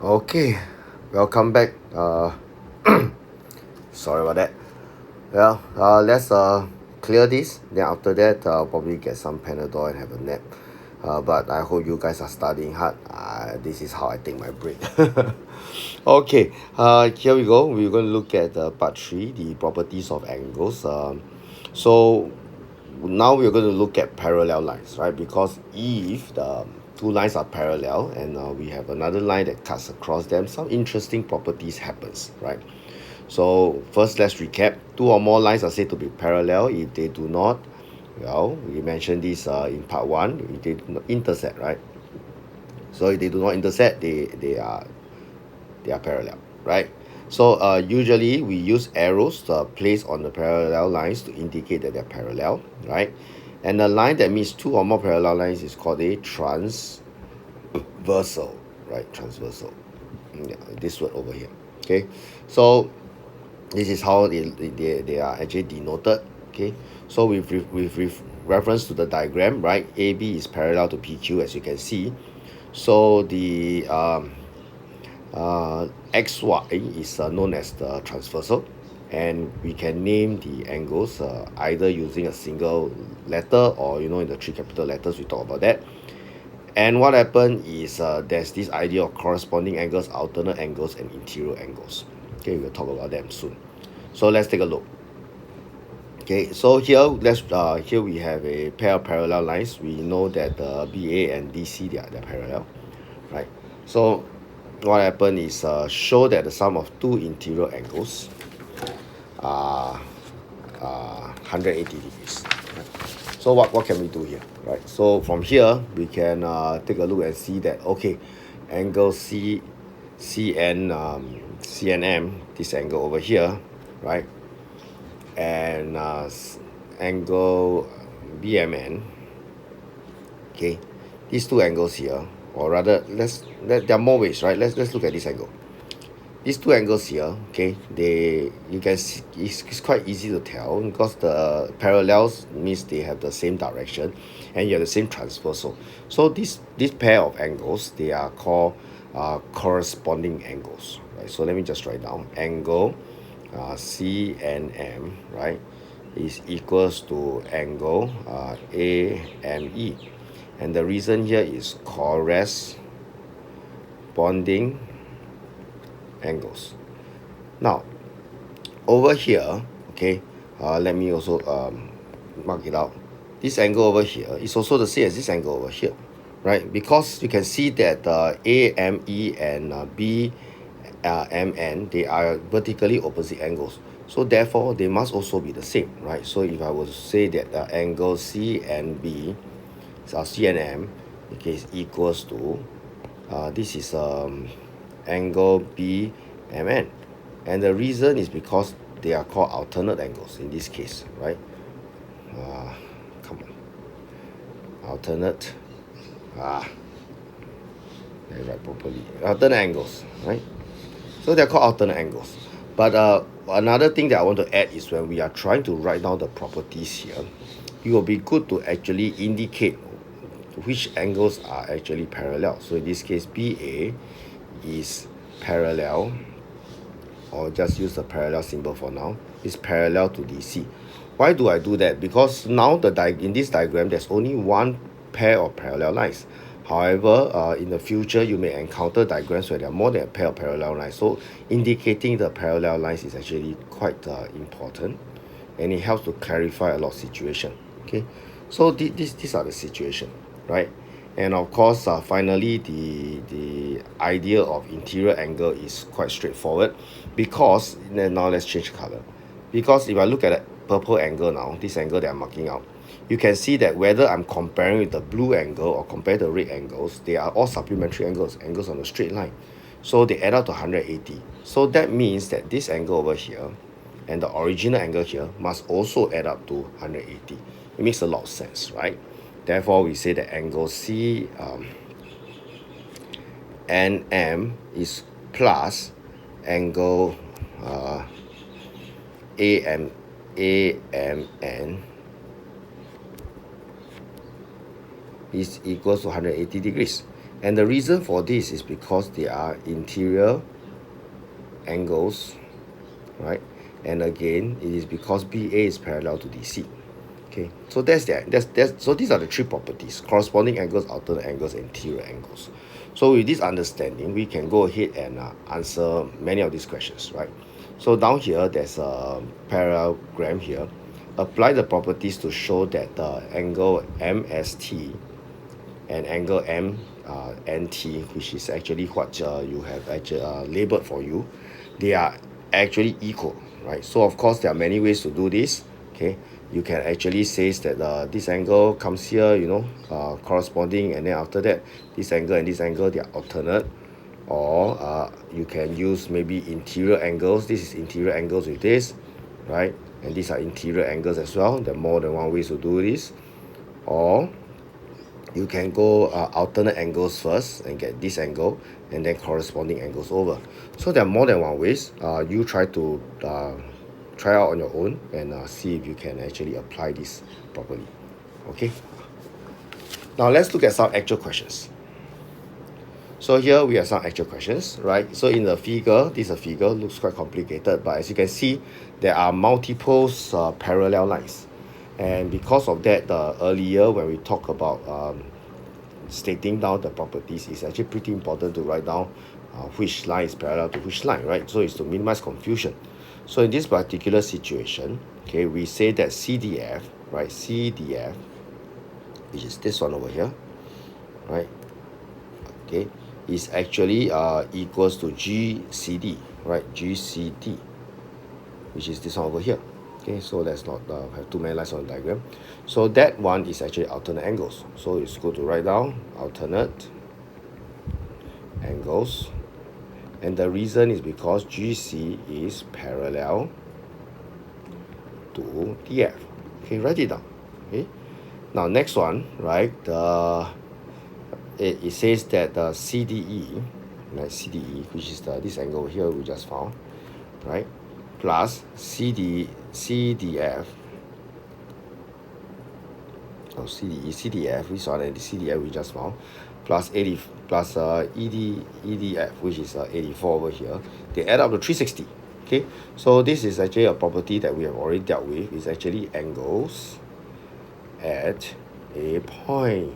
Okay, welcome back. Sorry about that. Well, let's clear this. Then after that, I'll probably get some Panadol and have a nap. But I hope you guys are studying hard. This is how I take my break. Okay. Here we go. We're going to look at part three, the properties of angles. So now we're going to look at parallel lines, right? Because if the two lines are parallel and we have another line that cuts across them, some interesting properties happens, right? So first, let's recap. Two or more lines are said to be parallel if they do not, well, we mentioned this in part one, if they do not intersect, right? So if they do not intersect, they are parallel, right? So usually we use arrows placed on the parallel lines to indicate that they're parallel, right? And a line that meets two or more parallel lines is called a transversal, right? Transversal. Yeah, this word over here. Okay, so this is how they are actually denoted. Okay, so with reference to the diagram, right? AB is parallel to PQ, as you can see. So the XY is known as the transversal, and we can name the angles either using a single letter or in the three capital letters. We talk about that. And what happened is there's this idea of corresponding angles, alternate angles, and interior angles. Okay, we'll talk about them soon. So let's take a look. Okay, so here we have a pair of parallel lines. We know that the BA and DC, they're parallel, right? So what happened is show that the sum of two interior angles are 180 degrees. Right? So what can we do here, right? So from here we can take a look and see that, okay, angle CNM, this angle over here, right? And angle BMN, okay, these two angles here, or rather there are more ways, right? Let's look at this angle. These two angles here, okay, you can see it's quite easy to tell because the parallels means they have the same direction and you have the same transversal. So this pair of angles, they are called corresponding angles, right? So let me just write down angle CNM, right, is equals to angle AME, and the reason here is corresponding angles. Now over here, okay, let me also mark it out. This angle over here is also the same as this angle over here, right? Because you can see that AME and BMN, they are vertically opposite angles, so therefore they must also be the same, right? So if I was to say that angle CNB, CNM, okay, is equals to this is angle BMN, and the reason is because they are called alternate angles in this case, right? Come on, alternate, let me write properly, alternate angles, right? So they're called alternate angles. But another thing that I want to add is when we are trying to write down the properties here, it will be good to actually indicate which angles are actually parallel. So in this case, BA is parallel, or just use the parallel symbol for now, is parallel to DC. Why do I do that? Because now in this diagram, there's only one pair of parallel lines. However, in the future, you may encounter diagrams where there are more than a pair of parallel lines. So indicating the parallel lines is actually quite important, and it helps to clarify a lot of situation. Okay, so these are the situation, right? And of course, finally, the idea of interior angle is quite straightforward, because now let's change color. Because if I look at the purple angle now, this angle that I'm marking out, you can see that whether I'm comparing with the blue angle or compare the red angles, they are all supplementary angles on a straight line. So they add up to 180. So that means that this angle over here and the original angle here must also add up to 180. It makes a lot of sense, right? Therefore, we say that angle NM is plus angle AMN is equals to 180 degrees. And the reason for this is because they are interior angles, right? And again, it is because BA is parallel to DC. Okay, so so these are the three properties: corresponding angles, alternate angles, and interior angles. So with this understanding, we can go ahead and answer many of these questions, right? So down here, there's a parallelogram here. Apply the properties to show that the angle MST and angle MNT, which is actually what you have actually labeled for you, they are actually equal, right? So of course there are many ways to do this. Okay, you can actually say that this angle comes here, you know, corresponding, and then after that this angle and this angle, they are alternate. Or you can use maybe interior angles. This is interior angles with this, right? And these are interior angles as well. There are more than one ways to do this. Or you can go alternate angles first and get this angle, and then corresponding angles over. So there are more than one ways. You try to try out on your own and see if you can actually apply this properly. Okay, now let's look at some actual questions. So here we have some actual questions, right? So in the figure, this is a figure, looks quite complicated, but as you can see, there are multiple parallel lines. And because of that, earlier when we talk about stating down the properties, it's actually pretty important to write down which line is parallel to which line, right? So it's to minimize confusion. So in this particular situation, okay, we say that CDF, right? CDF, which is this one over here, right? Okay, is actually equals to GCD, right? GCD, which is this one over here. Okay, so let's not have too many lines on the diagram. So that one is actually alternate angles. So it's good to write down alternate angles. And the reason is because GC is parallel to DF. Okay, write it down. Okay, now next one, right? It says that the CDE, right? CDE, which is this angle here we just found, right? Plus CDF. Oh, CDF, we saw that the CDF we just found, plus EDF, which is 84 over here. They add up to 360. Okay, so this is actually a property that we have already dealt with. It's actually angles at a point,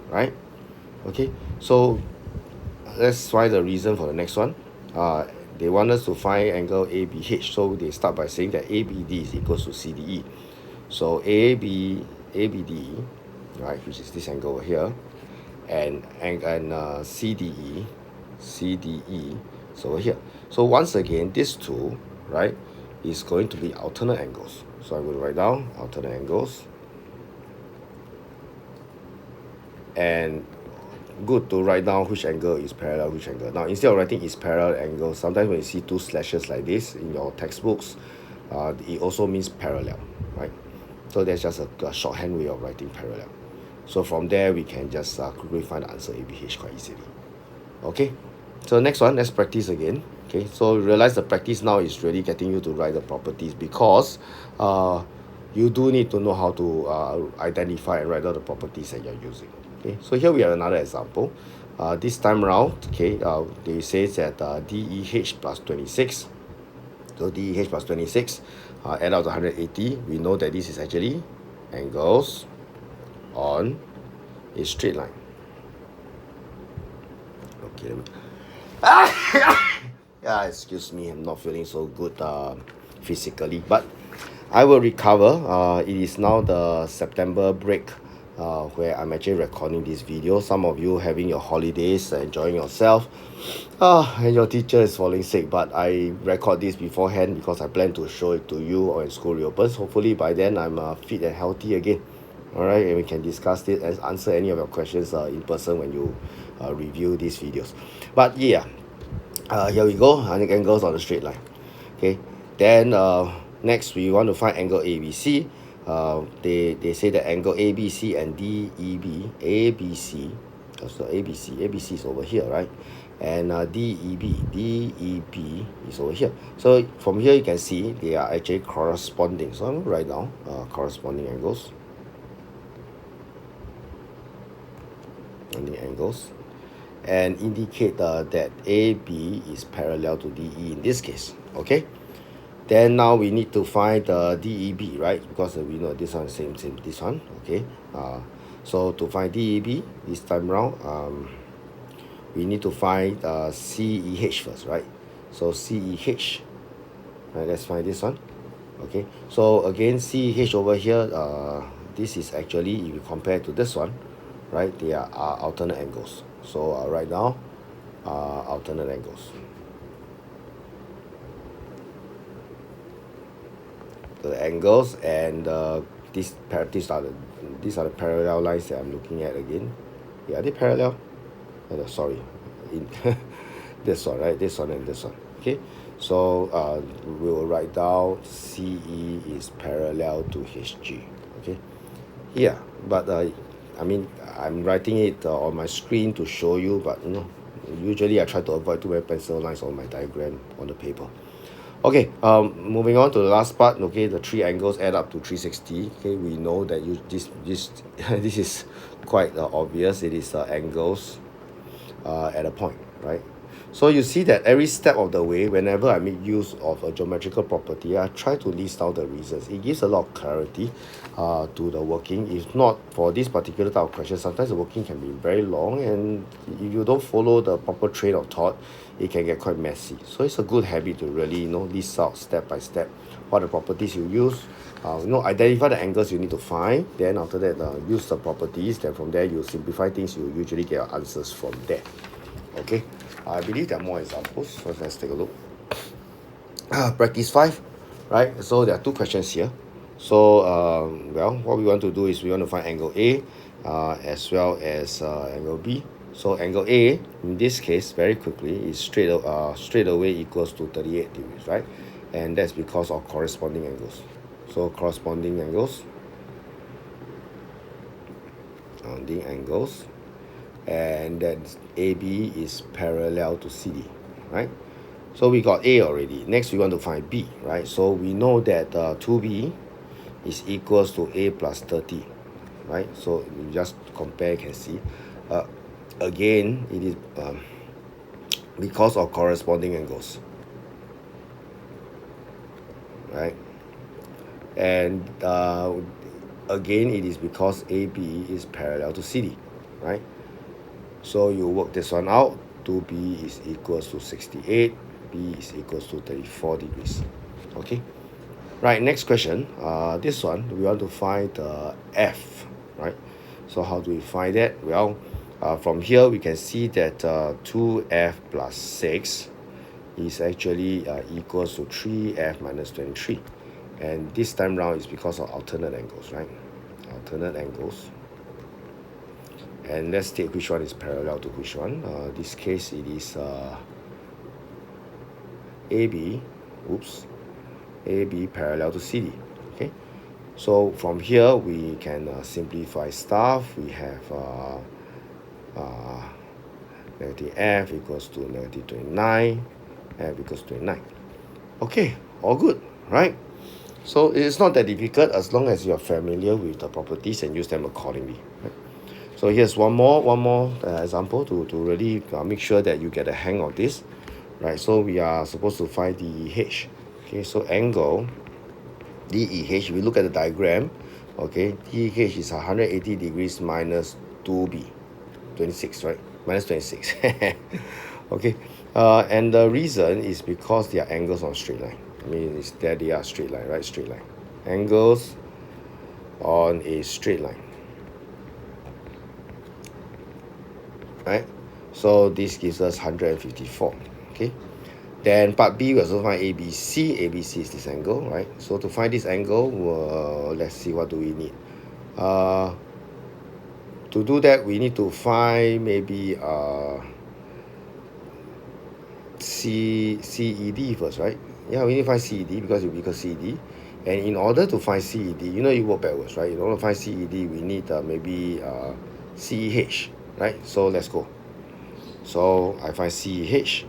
right? Okay, so let's find the reason for the next one. They want us to find angle ABH, so they start by saying that ABD is equals to CDE. So ABD, right, which is this angle over here, and CDE is over here. So once again, these two, right, is going to be alternate angles. So I'm going to write down alternate angles. And good to write down which angle is parallel, which angle. Now, instead of writing is parallel angle, sometimes when you see two slashes like this in your textbooks, it also means parallel, right? So that's just a shorthand way of writing parallel. So from there, we can just quickly find the answer ABH quite easily. Okay, so next one, let's practice again. Okay, so realize the practice now is really getting you to write the properties, because you do need to know how to identify and write out the properties that you're using. Okay, so here we have another example. This time around, okay, they say that DEH plus 26. So DEH plus 26, add out to 180. We know that this is actually angles on a straight line. Okay, let me... yeah, excuse me, I'm not feeling so good physically, but I will recover. It is now the September break, where I'm actually recording this video. Some of you having your holidays, enjoying yourself, and your teacher is falling sick, but I record this beforehand because I plan to show it to you when school reopens. Hopefully by then I'm fit and healthy again. Alright, and we can discuss it and answer any of your questions in person when you review these videos. But yeah, here we go, angles on a straight line. Okay, then next we want to find angle ABC. They say that angle ABC and DEB, ABC, so ABC is over here, right? And DEB is over here. So from here you can see they are actually corresponding. So I'm going to write down corresponding angles. surrounding angles, and indicate that AB is parallel to DE in this case. Okay. Then now we need to find the DEB, right? Because we know this one same this one. Okay. So to find DEB this time around, we need to find CEH first, right? So CEH, right? Let's find this one. Okay. So again, CEH over here, this is actually, if you compare to this one, right? They are alternate angles. So right now, alternate angles. The angles and these are the parallel lines that I'm looking at again. Yeah, are they parallel? Sorry, in this one, right? This one and this one. Okay, so we will write down CE is parallel to HG. Okay, yeah, but I mean I'm writing it on my screen to show you, but usually I try to avoid too many pencil lines on my diagram on the paper. Okay, moving on to the last part. Okay, the three angles add up to 360. Okay, we know that this this is quite obvious. It is angles at a point, right? So you see that every step of the way, whenever I make use of a geometrical property, I try to list out the reasons. It gives a lot of clarity to the working. If not for this particular type of question, sometimes the working can be very long, and if you don't follow the proper train of thought, it can get quite messy. So it's a good habit to really list out step by step what the properties you use. Identify the angles you need to find. Then after that, use the properties. Then from there, you simplify things. You usually get your answers from there. Okay, I believe there are more examples. So let's take a look. Practice 5, right? So there are two questions here. So what we want to do is we want to find angle A as well as angle B. So angle A in this case, very quickly, is straight away equals to 38 degrees, right? And that's because of corresponding angles. So corresponding angles, and then AB is parallel to CD, right? So we got A already. Next we want to find B, right? So we know that 2B is equals to A plus 30, right? So you just compare, you can see. Again, it is because of corresponding angles, right? And again, it is because AB is parallel to CD, right? So you work this one out. 2B is equals to 68, B is equals to 34 degrees. Okay, right, next question. This one, we want to find the F, right? So how do we find that? Well, from here we can see that 2F plus 6 is actually equals to 3F minus 23. And this time round is because of alternate angles, right? Alternate angles. And let's take which one is parallel to which one. This case it is AB parallel to CD. Okay, so from here we can simplify stuff. We have negative F equals to negative 29, F equals 29. Okay, all good, right? So it's not that difficult as long as you're familiar with the properties and use them accordingly, right? So here's one more example to really make sure that you get the hang of this, right? So we are supposed to find DEH. Okay, so angle DEH, we look at the diagram. Okay, DEH is 180 degrees minus 2B, 26, right? Minus 26. Okay, and the reason is because they are angles on straight line. I mean, it's that they are straight line, right? Straight line. Angles on a straight line. Right, so this gives us 154. Okay, then part B we also find ABC. ABC is this angle, right? So to find this angle, let's see, what do we need? To do that, we need to find maybe CED first, right? Yeah, we need to find CED because it will equal CED. And in order to find CED, you work backwards, right? In order to find CED, we need maybe CEH, right? So let's go. So I find CEH.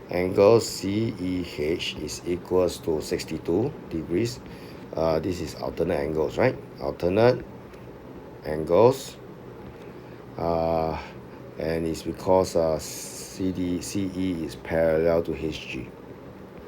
Angle CEH is equals to 62 degrees. This is alternate angles, right? Alternate angles. and it's because CE is parallel to HG,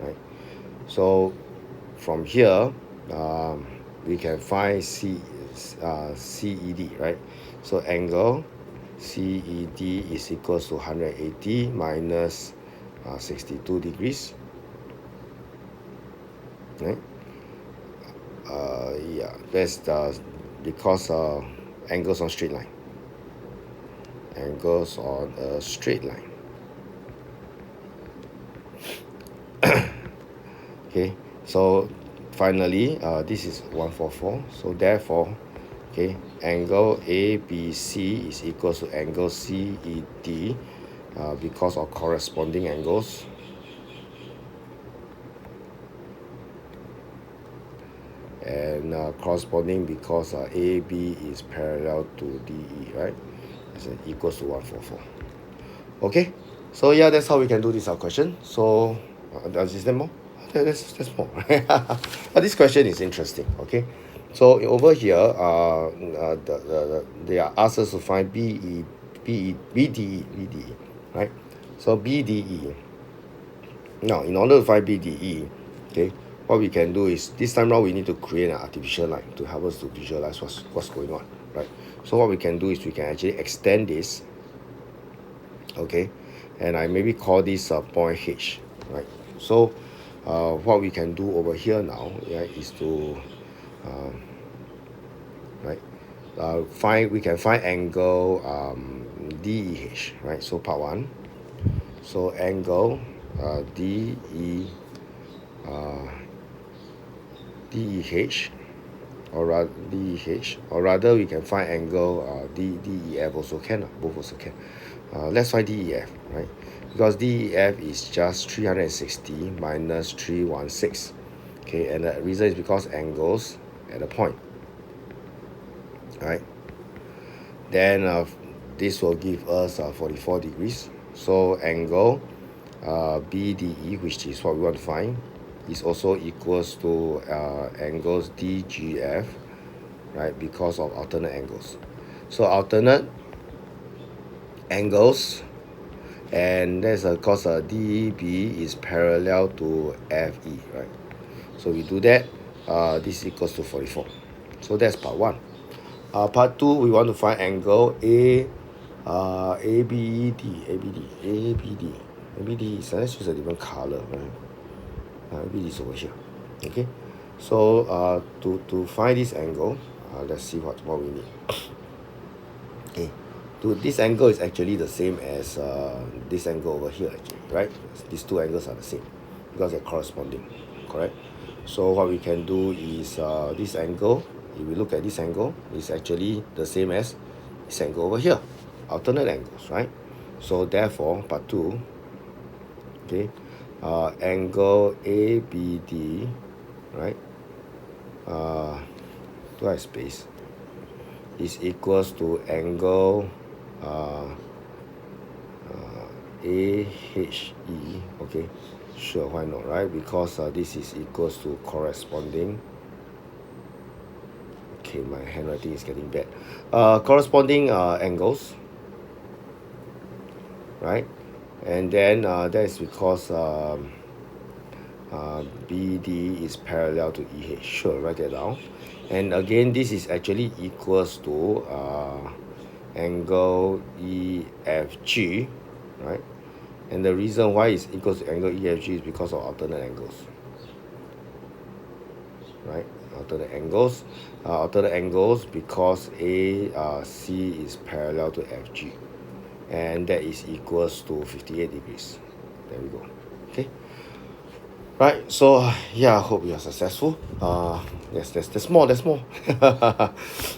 right? So from here, we can find CED, right? So angle CED is equals to 180 minus 62 degrees, right? Yeah, that's because angles on straight line. Angles on a straight line. Okay, so finally, this is 144. So therefore, okay, angle ABC is equal to angle CED because of corresponding angles. And corresponding because AB is parallel to DE, right? It's equals to 144. Okay, so yeah, that's how we can do this question. So is there more? That's more. But this question is interesting. Okay, so over here, they are asked us to find BDE, right? So BDE. Now, in order to find BDE, okay, what we can do is this time around we need to create an artificial line to help us to visualize what's going on, right? So what we can do is we can actually extend this, okay, and I maybe call this point H, right? So what we can do over here now, yeah, is to we can find angle DEH, right? So part 1, so angle DEH, or DEH, or rather we can find angle DEF also can, both also can. Let's find DEF, right? Because DEF is just 360 minus 316. Okay, and the reason is because angles at a point, right? Then this will give us 44 degrees. So angle BDE, which is what we want to find, is also equals to angles DGF, right? Because of alternate angles. So alternate angles, and that's because DB is parallel to FE, right? So we do that. This equals to 44. So that's part 1. Part 2, we want to find angle ABD. ABD is, let's use a different color, right? ABD is over here. Okay, so to find this angle, let's see what we need. Okay, this angle is actually the same as this angle over here, actually, right? These two angles are the same because they're corresponding, correct? So what we can do is this angle, if we look at this angle, is actually the same as this angle over here, alternate angles, right? So therefore, part 2, okay, angle ABD, right? Do I have space? Is equals to angle AHE, okay, sure, why not, right? Because this is equals to corresponding, okay, my handwriting is getting bad, corresponding angles, right? And then that is because BD is parallel to EH, sure, write that down. And again, this is actually equals to angle EFG, right? And the reason why it's equals to angle EFG is because of alternate angles, right? Alternate angles because AC is parallel to FG, and that is equals to 58 degrees. There we go. Okay. Right, so yeah, I hope you are successful. Yes, there's more.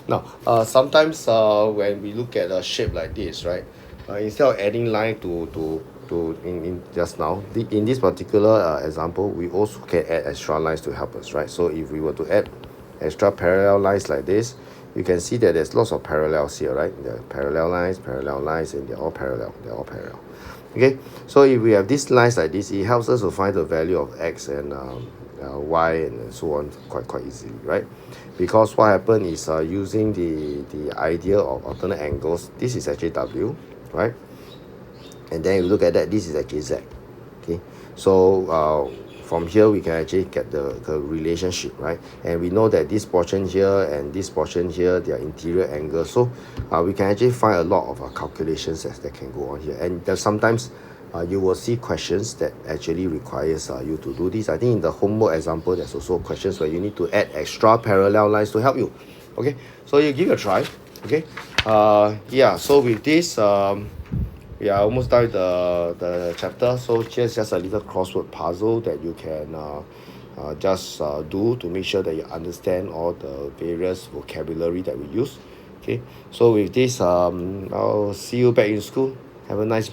Now, sometimes when we look at a shape like this, right, instead of adding line to in just now, in this particular example, we also can add extra lines to help us, right? So if we were to add extra parallel lines like this, you can see that there's lots of parallels here, right? There are parallel lines, and they're all parallel. Okay, so if we have these lines like this, it helps us to find the value of x and y and so on quite easily, right? Because what happened is using the idea of alternate angles, this is actually w, right? And then you look at that, this is actually z. Okay, so from here we can actually get the relationship, right? And we know that this portion here and this portion here, they are interior angles, so we can actually find a lot of calculations that can go on here. And there's sometimes you will see questions that actually requires you to do this. I think in the homework example, there's also questions where you need to add extra parallel lines to help you. Okay, so you give it a try. Okay, yeah, so with this we are almost done with the chapter, so here's just a little crossword puzzle that you can just do to make sure that you understand all the various vocabulary that we use. Okay, so with this I'll see you back in school. Have a nice